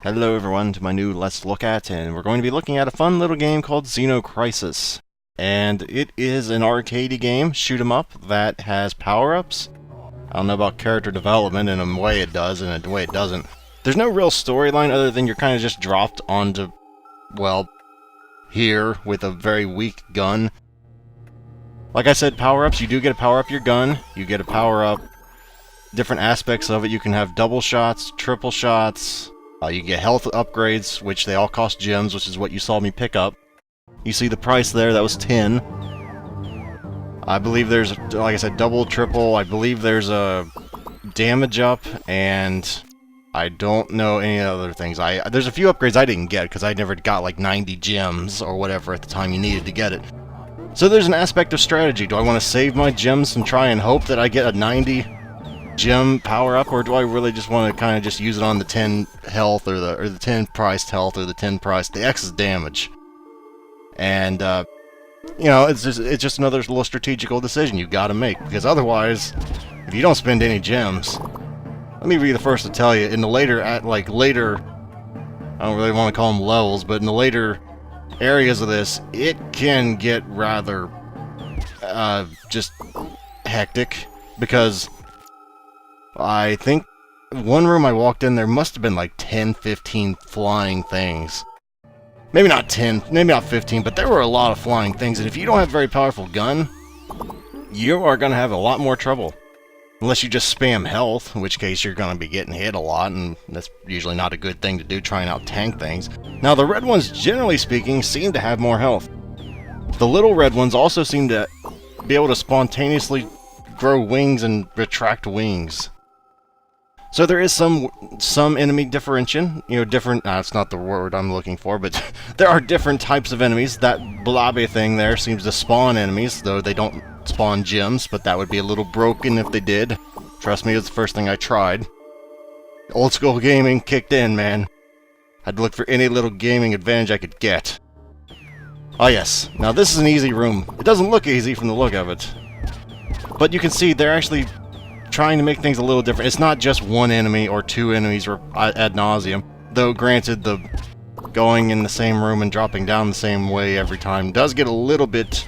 Hello everyone to my new Let's Look At, and we're going to be looking at a fun little game called Xeno Crisis. And it is an arcadey game, shoot 'em up, that has power-ups. I don't know about character development, in a way it does, and in a way it doesn't. There's no real storyline other than you're kind of just dropped onto, well, here with a very weak gun. Like I said, power-ups, you do get to power up your gun, you get to power up different aspects of it. You can have double shots, triple shots. You get health upgrades, which they all cost gems, which is what you saw me pick up. You see the price there, that was 10. I believe there's, like I said, double, triple. I believe there's a damage up, and I don't know any other things. There's a few upgrades I didn't get, because I never got like 90 gems, or whatever at the time you needed to get it. So there's an aspect of strategy. Do I want to save my gems and try and hope that I get a 90 gem power up, or do I really just want to kind of just use it on the 10 health or the 10 priced health or the 10 priced the X's damage? And you know, it's just another little strategical decision you got to make, because otherwise, if you don't spend any gems, let me be the first to tell you, in the later I don't really want to call them levels, but in the later areas of this, it can get rather just hectic, because I think one room I walked in, there must have been like 10, 15 flying things. Maybe not 10, maybe not 15, but there were a lot of flying things, and if you don't have a very powerful gun, you are going to have a lot more trouble. Unless you just spam health, in which case you're going to be getting hit a lot, and that's usually not a good thing to do, trying out tank things. Now, the red ones, generally speaking, seem to have more health. The little red ones also seem to be able to spontaneously grow wings and retract wings. So there is some enemy differentiation, you know, different, that's not the word I'm looking for, but there are different types of enemies. That blobby thing there seems to spawn enemies, though they don't spawn gems, but that would be a little broken if they did. Trust me, it was the first thing I tried. Old school gaming kicked in, man. I'd look for any little gaming advantage I could get. Oh yes, now this is an easy room. It doesn't look easy from the look of it, but you can see they're actually trying to make things a little different. It's not just one enemy or two enemies or ad nauseum, though granted the going in the same room and dropping down the same way every time does get a little bit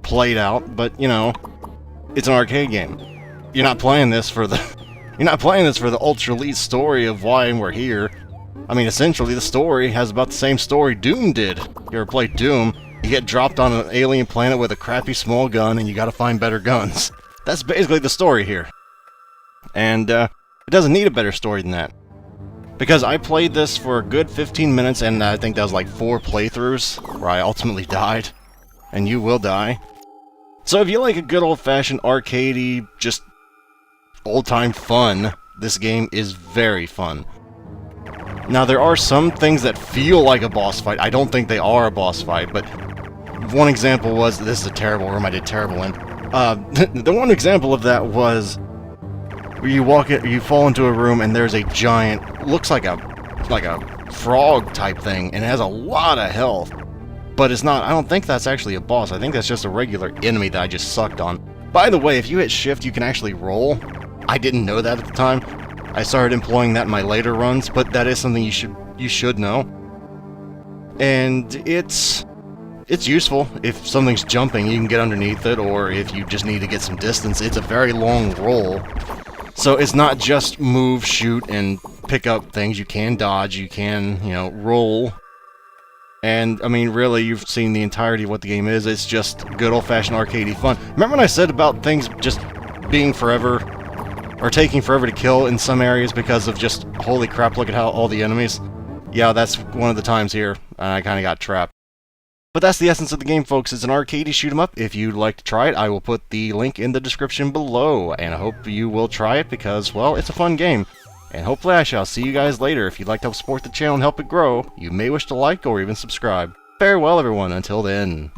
played out, but you know, it's an arcade game. You're not playing this for the ultra elite story of why we're here. I mean, essentially the story has about the same story Doom did. You ever played Doom? You get dropped on an alien planet with a crappy small gun and you gotta find better guns. That's basically the story here. And it doesn't need a better story than that. Because I played this for a good 15 minutes, and I think that was like 4 playthroughs, where I ultimately died. And you will die. So if you like a good old-fashioned arcadey, just old-time fun, this game is very fun. Now there are some things that feel like a boss fight. I don't think they are a boss fight, but one example was, this is a terrible room I did terrible in. The one example of that was you fall into a room and there's a giant, looks like a frog type thing, and it has a lot of health. But it's not, I don't think that's actually a boss. I think that's just a regular enemy that I just sucked on. By the way, if you hit shift, you can actually roll. I didn't know that at the time. I started employing that in my later runs, but that is something you should know. And it's useful. If something's jumping, you can get underneath it, or if you just need to get some distance, it's a very long roll. So it's not just move, shoot, and pick up things. You can dodge, you can, you know, roll. And, I mean, really, you've seen the entirety of what the game is. It's just good old-fashioned arcadey fun. Remember when I said about things just being forever, or taking forever to kill in some areas because of just, holy crap, look at how all the enemies? Yeah, that's one of the times here, and I kind of got trapped. But that's the essence of the game, folks. It's an arcadey shoot 'em up. If you'd like to try it, I will put the link in the description below, and I hope you will try it because, well, it's a fun game. And hopefully I shall see you guys later. If you'd like to help support the channel and help it grow, you may wish to like or even subscribe. Farewell, everyone. Until then.